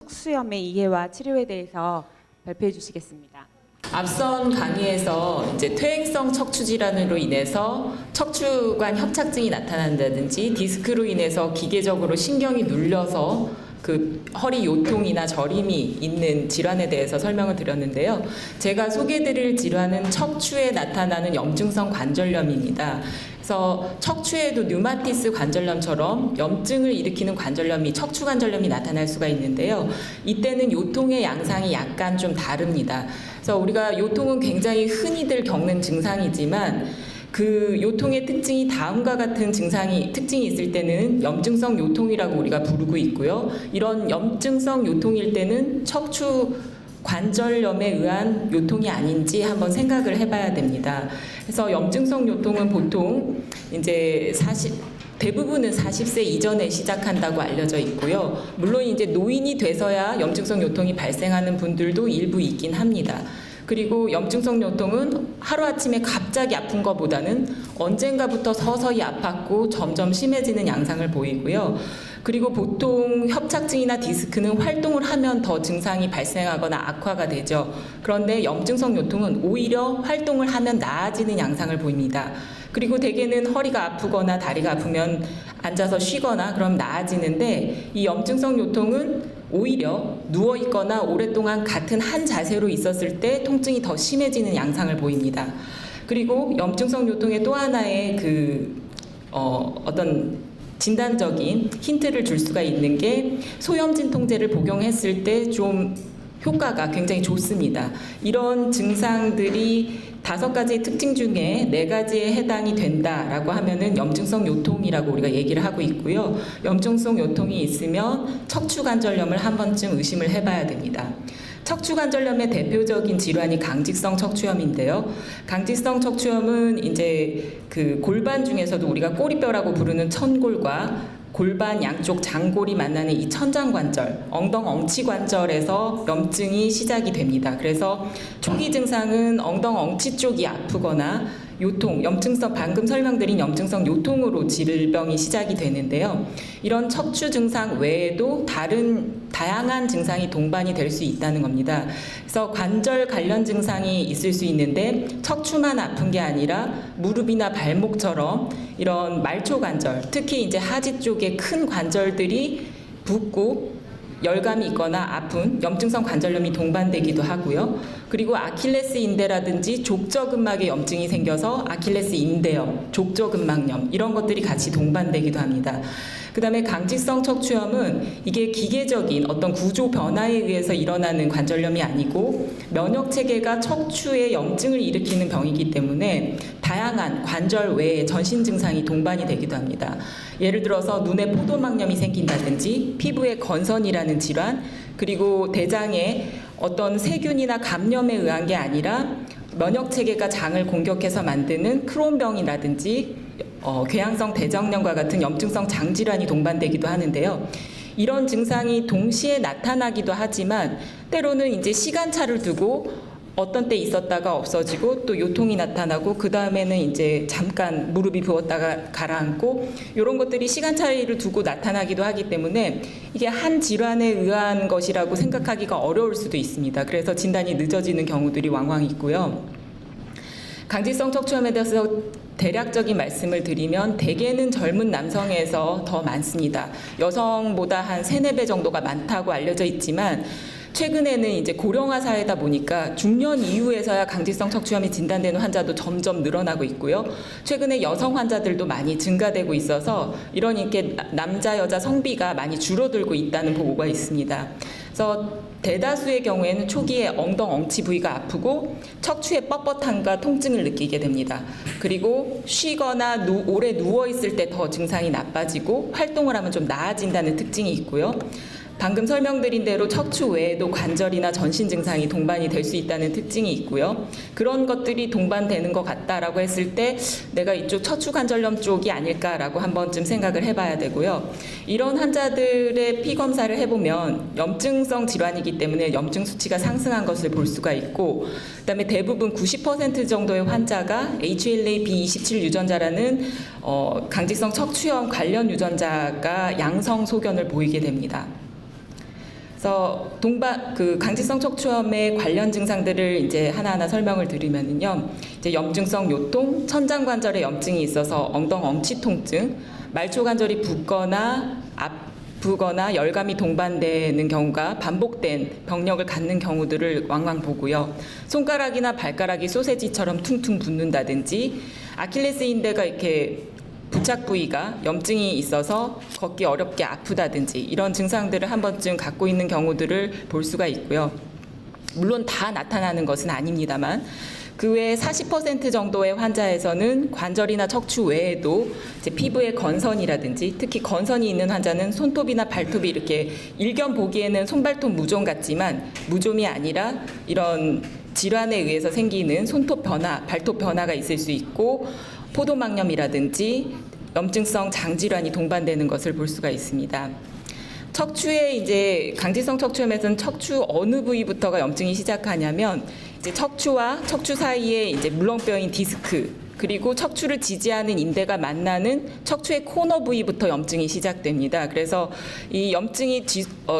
척수염의 이해와 치료에 대해서 발표해 주시겠습니다. 앞선 강의에서 이제 퇴행성 척추 질환으로 인해서 척추관 협착증이 나타난다든지 디스크로 인해서 기계적으로 신경이 눌려서 그 허리 요통이나 저림이 있는 질환에 대해서 설명을 드렸는데요. 제가 소개드릴 질환은 척추에 나타나는 염증성 관절염입니다. 그래서 척추에도 류마티스 관절염처럼 염증을 일으키는 관절염이 척추 관절염이 나타날 수가 있는데요. 이때는 요통의 양상이 약간 좀 다릅니다. 그래서 우리가 요통은 굉장히 흔히들 겪는 증상이지만 그 요통의 특징이 다음과 같은 특징이 있을 때는 염증성 요통이라고 우리가 부르고 있고요. 이런 염증성 요통일 때는 척추 관절염에 의한 요통이 아닌지 한번 생각을 해봐야 됩니다. 그래서 염증성 요통은 보통 이제 대부분은 40세 이전에 시작한다고 알려져 있고요. 물론 이제 노인이 돼서야 염증성 요통이 발생하는 분들도 일부 있긴 합니다. 그리고 염증성 요통은 하루아침에 갑자기 아픈 것보다는 언젠가부터 서서히 아팠고 점점 심해지는 양상을 보이고요. 그리고 보통 협착증이나 디스크는 활동을 하면 더 증상이 발생하거나 악화가 되죠. 그런데 염증성 요통은 오히려 활동을 하면 나아지는 양상을 보입니다. 그리고 대개는 허리가 아프거나 다리가 아프면 앉아서 쉬거나 그럼 나아지는데 이 염증성 요통은 오히려 누워있거나 오랫동안 같은 한 자세로 있었을 때 통증이 더 심해지는 양상을 보입니다. 그리고 염증성 요통의 또 하나의 어떤 진단적인 힌트를 줄 수가 있는 게 소염진통제를 복용했을 때 좀 효과가 굉장히 좋습니다. 이런 증상들이 5가지의 특징 중에 4가지에 해당이 된다라고 하면은 염증성 요통이라고 우리가 얘기를 하고 있고요. 염증성 요통이 있으면 척추관절염을 한 번쯤 의심을 해봐야 됩니다. 척추관절염의 대표적인 질환이 강직성 척추염인데요. 강직성 척추염은 이제 그 골반 중에서도 우리가 꼬리뼈라고 부르는 천골과 골반 양쪽 장골이 만나는 이 천장관절, 엉덩엉치관절에서 염증이 시작이 됩니다. 그래서 초기 증상은 엉덩엉치 쪽이 아프거나 요통, 방금 설명드린 염증성 요통으로 질병이 시작이 되는데요. 이런 척추 증상 외에도 다양한 증상이 동반이 될 수 있다는 겁니다. 그래서 관절 관련 증상이 있을 수 있는데 척추만 아픈 게 아니라 무릎이나 발목처럼 이런 말초관절, 특히 이제 하지 쪽에 큰 관절들이 붓고 열감이 있거나 아픈 염증성 관절염이 동반되기도 하고요. 그리고 아킬레스 인대라든지 족저근막에 염증이 생겨서 아킬레스 인대염, 족저근막염 이런 것들이 같이 동반되기도 합니다. 그 다음에 강직성 척추염은 이게 기계적인 어떤 구조 변화에 의해서 일어나는 관절염이 아니고 면역체계가 척추에 염증을 일으키는 병이기 때문에 다양한 관절 외에 전신 증상이 동반이 되기도 합니다. 예를 들어서 눈에 포도막염이 생긴다든지 피부에 건선이라는 질환, 그리고 대장에 어떤 세균이나 감염에 의한 게 아니라 면역체계가 장을 공격해서 만드는 크론병이라든지 궤양성 대장염과 같은 염증성 장질환이 동반되기도 하는데요. 이런 증상이 동시에 나타나기도 하지만 때로는 이제 시간차를 두고 어떤 때 있었다가 없어지고 또 요통이 나타나고 그 다음에는 이제 잠깐 무릎이 부었다가 가라앉고 이런 것들이 시간 차이를 두고 나타나기도 하기 때문에 이게 한 질환에 의한 것이라고 생각하기가 어려울 수도 있습니다. 그래서 진단이 늦어지는 경우들이 왕왕 있고요. 강직성 척추염에 대해서 대략적인 말씀을 드리면 대개는 젊은 남성에서 더 많습니다. 여성보다 한 3-4배 정도가 많다고 알려져 있지만 최근에는 이제 고령화 사회다 보니까 중년 이후에서야 강직성 척추염이 진단되는 환자도 점점 늘어나고 있고요. 최근에 여성 환자들도 많이 증가되고 있어서 이런 이렇게 남자 여자 성비가 많이 줄어들고 있다는 보고가 있습니다. 그래서 대다수의 경우에는 초기에 엉덩엉치 부위가 아프고 척추의 뻣뻣함과 통증을 느끼게 됩니다. 그리고 쉬거나 오래 누워있을 때 더 증상이 나빠지고 활동을 하면 좀 나아진다는 특징이 있고요. 방금 설명드린 대로 척추 외에도 관절이나 전신 증상이 동반이 될 수 있다는 특징이 있고요. 그런 것들이 동반되는 것 같다라고 했을 때 내가 이쪽 척추 관절염 쪽이 아닐까라고 한 번쯤 생각을 해봐야 되고요. 이런 환자들의 피 검사를 해보면 염증성 질환이기 때문에 염증 수치가 상승한 것을 볼 수가 있고, 그다음에 대부분 90% 정도의 환자가 HLA-B27 유전자라는 강직성 척추염 관련 유전자가 양성 소견을 보이게 됩니다. 그래서 강직성 척추염의 관련 증상들을 이제 하나하나 설명을 드리면은요. 이제 염증성 요통, 천장관절에 염증이 있어서 엉덩엉치 통증, 말초관절이 붓거나 아프거나 열감이 동반되는 경우가 반복된 병력을 갖는 경우들을 왕왕 보고요. 손가락이나 발가락이 소세지처럼 퉁퉁 붓는다든지 아킬레스인대가 이렇게 부착 부위가 염증이 있어서 걷기 어렵게 아프다든지 이런 증상들을 한 번쯤 갖고 있는 경우들을 볼 수가 있고요. 물론 다 나타나는 것은 아닙니다만 그 외에 40% 정도의 환자에서는 관절이나 척추 외에도 이제 피부의 건선이라든지 특히 건선이 있는 환자는 손톱이나 발톱이 이렇게 일견 보기에는 손발톱 무좀 같지만 무좀이 아니라 이런 질환에 의해서 생기는 손톱 변화, 발톱 변화가 있을 수 있고 포도막염이라든지 염증성 장질환이 동반되는 것을 볼 수가 있습니다. 척추에 이제 강직성 척추염에서는 척추 어느 부위부터가 염증이 시작하냐면 이제 척추와 척추 사이에 이제 물렁뼈인 디스크 그리고 척추를 지지하는 인대가 만나는 척추의 코너 부위부터 염증이 시작됩니다. 그래서 이 염증이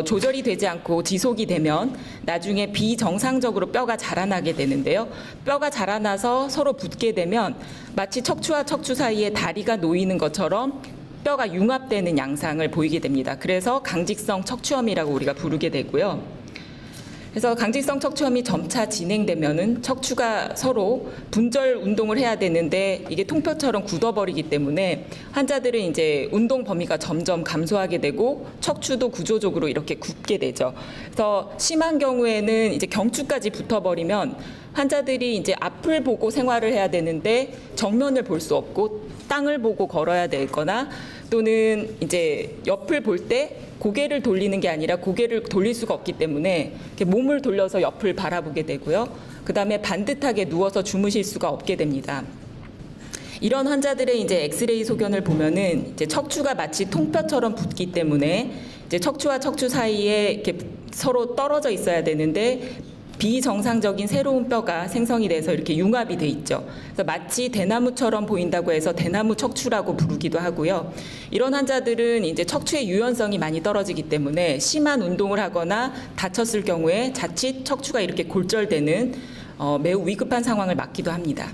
조절이 되지 않고 지속이 되면 나중에 비정상적으로 뼈가 자라나게 되는데요. 뼈가 자라나서 서로 붙게 되면 마치 척추와 척추 사이에 다리가 놓이는 것처럼 뼈가 융합되는 양상을 보이게 됩니다. 그래서 강직성 척추염이라고 우리가 부르게 되고요. 그래서 강직성 척추염이 점차 진행되면은 척추가 서로 분절 운동을 해야 되는데 이게 통뼈처럼 굳어버리기 때문에 환자들은 이제 운동 범위가 점점 감소하게 되고 척추도 구조적으로 이렇게 굳게 되죠. 그래서 심한 경우에는 이제 경추까지 붙어버리면 환자들이 이제 앞을 보고 생활을 해야 되는데 정면을 볼 수 없고 땅을 보고 걸어야 되거나 또는 이제 옆을 볼 때 고개를 돌리는 게 아니라 고개를 돌릴 수가 없기 때문에 이렇게 몸을 돌려서 옆을 바라보게 되고요. 그다음에 반듯하게 누워서 주무실 수가 없게 됩니다. 이런 환자들의 이제 엑스레이 소견을 보면은 이제 척추가 마치 통뼈처럼 붙기 때문에 이제 척추와 척추 사이에 이렇게 서로 떨어져 있어야 되는데 비정상적인 새로운 뼈가 생성이 돼서 이렇게 융합이 돼 있죠. 그래서 마치 대나무처럼 보인다고 해서 대나무 척추라고 부르기도 하고요. 이런 환자들은 이제 척추의 유연성이 많이 떨어지기 때문에 심한 운동을 하거나 다쳤을 경우에 자칫 척추가 이렇게 골절되는 매우 위급한 상황을 맞기도 합니다.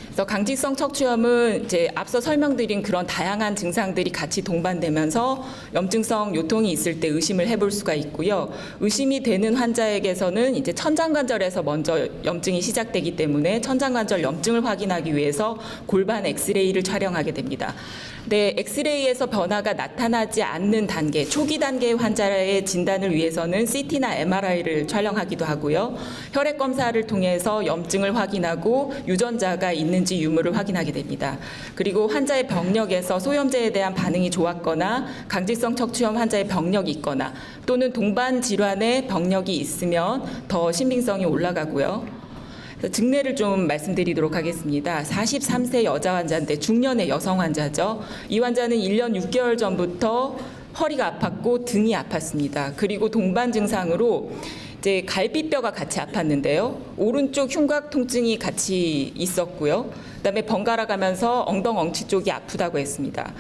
그래서 강직성 척추염은 이제 앞서 설명드린 그런 다양한 증상들이 같이 동반되면서 염증성 요통이 있을 때 의심을 해볼 수가 있고요. 의심이 되는 환자에게서는 이제 천장관절에서 먼저 염증이 시작되기 때문에 천장관절 염증을 확인하기 위해서 골반 엑스레이를 촬영하게 됩니다. 네, 엑스레이에서 변화가 나타나지 않는 단계, 초기 단계의 환자의 진단을 위해서는 CT나 MRI를 촬영하기도 하고요. 혈액 검사를 통해서 염증을 확인하고 유전자가 있는지 유무를 확인하게 됩니다. 그리고 환자의 병력에서 소염제에 대한 반응이 좋았거나 강직성 척추염 환자의 병력이 있거나 또는 동반 질환의 병력이 있으면 더 신빙성이 올라가고요. 증례를 좀 말씀드리도록 하겠습니다. 43세 여자 환자인데 중년의 여성 환자죠. 이 환자는 1년 6개월 전부터 허리가 아팠고 등이 아팠습니다. 그리고 동반 증상으로 이제 갈비뼈가 같이 아팠는데요. 오른쪽 흉곽 통증이 같이 있었고요. 그다음에 번갈아 가면서 엉덩엉치 쪽이 아프다고 했습니다.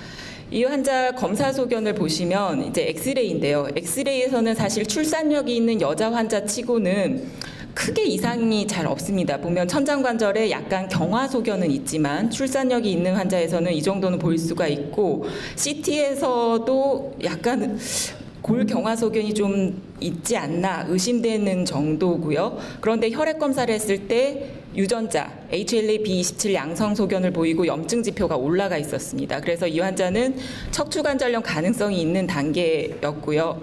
이 환자 검사 소견을 보시면 이제 엑스레이인데요. 엑스레이에서는 사실 출산력이 있는 여자 환자 치고는 크게 이상이 잘 없습니다. 보면 천장관절에 약간 경화 소견은 있지만 출산력이 있는 환자에서는 이 정도는 보일 수가 있고 CT에서도 약간 골 경화 소견이 좀 있지 않나 의심되는 정도고요. 그런데 혈액 검사를 했을 때 유전자 HLA-B27 양성 소견을 보이고 염증 지표가 올라가 있었습니다. 그래서 이 환자는 척추관절염 가능성이 있는 단계였고요.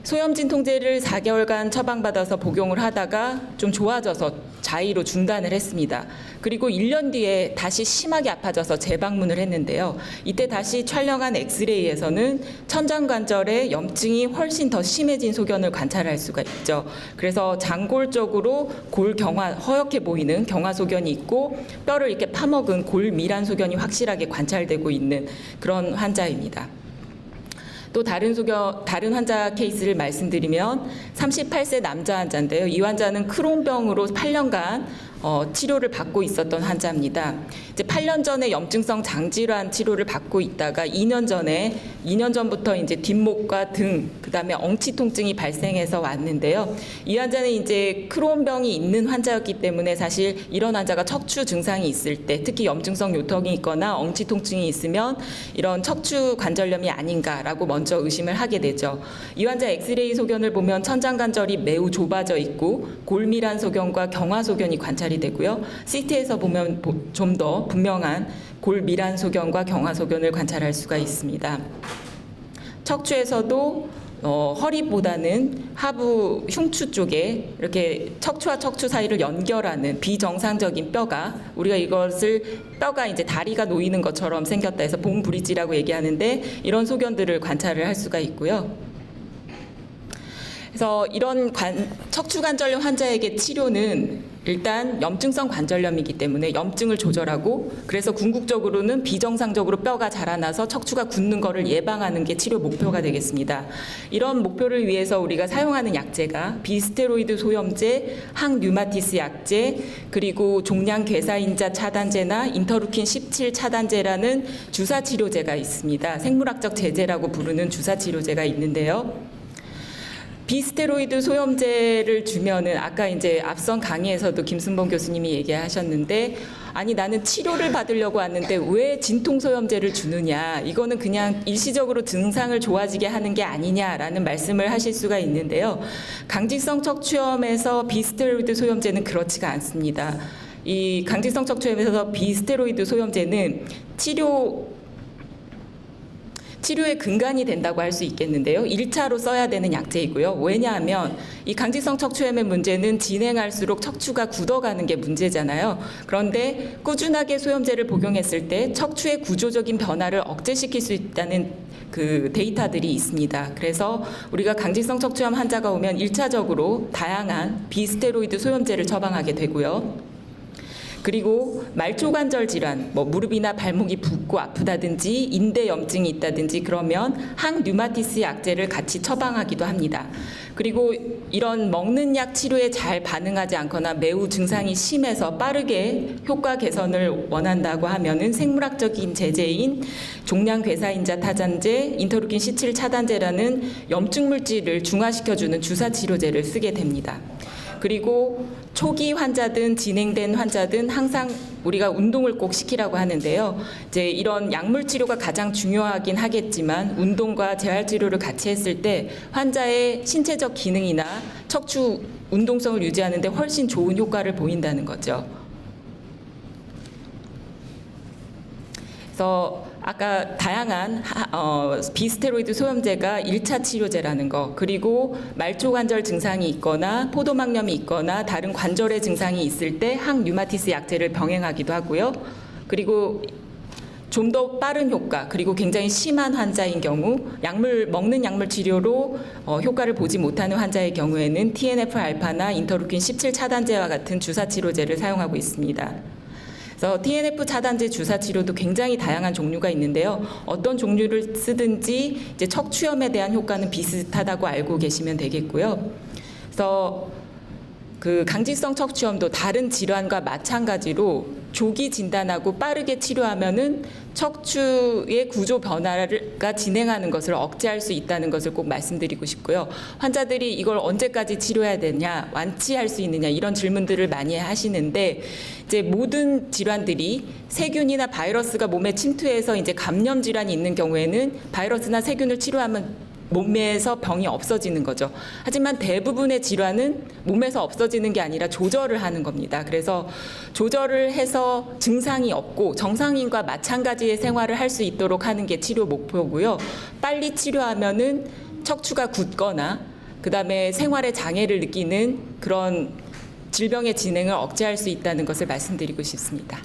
소염진 통제를 4개월간 처방받아서 복용을 하다가 좀 좋아져서 자의로 중단을 했습니다. 그리고 1년 뒤에 다시 심하게 아파져서 재방문을 했는데요. 이때 다시 촬영한 엑스레이에서는 천장관절에 염증이 훨씬 더 심해진 소견을 관찰할 수가 있죠. 그래서 장골 쪽으로 골 경화, 허옇게 보이는 경화 소견이 있고 뼈를 이렇게 파먹은 골 미란 소견이 확실하게 관찰되고 있는 그런 환자입니다. 또 다른 환자 케이스를 말씀드리면 38세 남자 환자인데요. 이 환자는 크론병으로 8년간 치료를 받고 있었던 환자입니다. 이제 8년 전에 염증성 장질환 치료를 받고 있다가 2년 전부터 이제 뒷목과 등, 그다음에 엉치 통증이 발생해서 왔는데요. 이 환자는 이제 크론병이 있는 환자였기 때문에 사실 이런 환자가 척추 증상이 있을 때, 특히 염증성 요통이 있거나 엉치 통증이 있으면 이런 척추 관절염이 아닌가라고 먼저 의심을 하게 되죠. 이 환자 엑스레이 소견을 보면 천장관절이 매우 좁아져 있고 골밀한 소견과 경화 소견이 관찰이 되고요. CT에서 보면 좀 더 분명한 골밀한 소견과 경화 소견을 관찰할 수가 있습니다. 척추에서도 허리보다는 하부 흉추 쪽에 이렇게 척추와 척추 사이를 연결하는 비정상적인 뼈가, 우리가 이것을 뼈가 이제 다리가 놓이는 것처럼 생겼다 해서 본 브릿지라고 얘기하는데, 이런 소견들을 관찰을 할 수가 있고요. 그래서 이런 척추 관절염 환자에게 치료는 일단 염증성 관절염이기 때문에 염증을 조절하고, 그래서 궁극적으로는 비정상적으로 뼈가 자라나서 척추가 굳는 것을 예방하는 게 치료 목표가 되겠습니다. 이런 목표를 위해서 우리가 사용하는 약제가 비스테로이드 소염제, 항류마티스 약제, 그리고 종양 괴사인자 차단제나 인터루킨 17 차단제라는 주사 치료제가 있습니다. 생물학적 제제라고 부르는 주사 치료제가 있는데요. 비스테로이드 소염제를 주면은, 아까 이제 앞선 강의에서도 김순봉 교수님이 얘기하셨는데, 아니 나는 치료를 받으려고 왔는데 왜 진통 소염제를 주느냐, 이거는 그냥 일시적으로 증상을 좋아지게 하는 게 아니냐라는 말씀을 하실 수가 있는데요. 강직성 척추염에서 비스테로이드 소염제는 그렇지가 않습니다. 이 강직성 척추염에서 비스테로이드 소염제는 치료의 근간이 된다고 할 수 있겠는데요. 1차로 써야 되는 약제이고요. 왜냐하면 이 강직성 척추염의 문제는 진행할수록 척추가 굳어가는 게 문제잖아요. 그런데 꾸준하게 소염제를 복용했을 때 척추의 구조적인 변화를 억제시킬 수 있다는 그 데이터들이 있습니다. 그래서 우리가 강직성 척추염 환자가 오면 1차적으로 다양한 비스테로이드 소염제를 처방하게 되고요. 그리고 말초관절 질환, 무릎이나 발목이 붓고 아프다든지 인대 염증이 있다든지 그러면 항류마티스 약제를 같이 처방하기도 합니다. 그리고 이런 먹는 약 치료에 잘 반응하지 않거나 매우 증상이 심해서 빠르게 효과 개선을 원한다고 하면은 생물학적인 제제인 종양 괴사인자 타잔제, 인터루킨 17 차단제라는 염증 물질을 중화시켜주는 주사 치료제를 쓰게 됩니다. 그리고 초기 환자든 진행된 환자든 항상 우리가 운동을 꼭 시키라고 하는데요. 이제 이런 약물 치료가 가장 중요하긴 하겠지만 운동과 재활 치료를 같이 했을 때 환자의 신체적 기능이나 척추 운동성을 유지하는 데 훨씬 좋은 효과를 보인다는 거죠. 그래서 아까 다양한 비스테로이드 소염제가 1차 치료제라는 거, 그리고 말초관절 증상이 있거나 포도막염이 있거나 다른 관절의 증상이 있을 때 항류마티스 약제를 병행하기도 하고요. 그리고 좀 더 빠른 효과, 그리고 굉장히 심한 환자인 경우 먹는 약물 치료로 효과를 보지 못하는 환자의 경우에는 TNF-알파나 인터루킨 17 차단제와 같은 주사 치료제를 사용하고 있습니다. 그래서 TNF 차단제 주사 치료도 굉장히 다양한 종류가 있는데요. 어떤 종류를 쓰든지 이제 척추염에 대한 효과는 비슷하다고 알고 계시면 되겠고요. 그래서 그 강직성 척추염도 다른 질환과 마찬가지로 조기 진단하고 빠르게 치료하면은 척추의 구조 변화가 진행하는 것을 억제할 수 있다는 것을 꼭 말씀드리고 싶고요. 환자들이 이걸 언제까지 치료해야 되냐, 완치할 수 있느냐, 이런 질문들을 많이 하시는데, 이제 모든 질환들이 세균이나 바이러스가 몸에 침투해서 이제 감염 질환이 있는 경우에는 바이러스나 세균을 치료하면 몸에서 병이 없어지는 거죠. 하지만 대부분의 질환은 몸에서 없어지는 게 아니라 조절을 하는 겁니다. 그래서 조절을 해서 증상이 없고 정상인과 마찬가지의 생활을 할 수 있도록 하는 게 치료 목표고요. 빨리 치료하면은 척추가 굳거나 그다음에 생활에 장애를 느끼는 그런 질병의 진행을 억제할 수 있다는 것을 말씀드리고 싶습니다.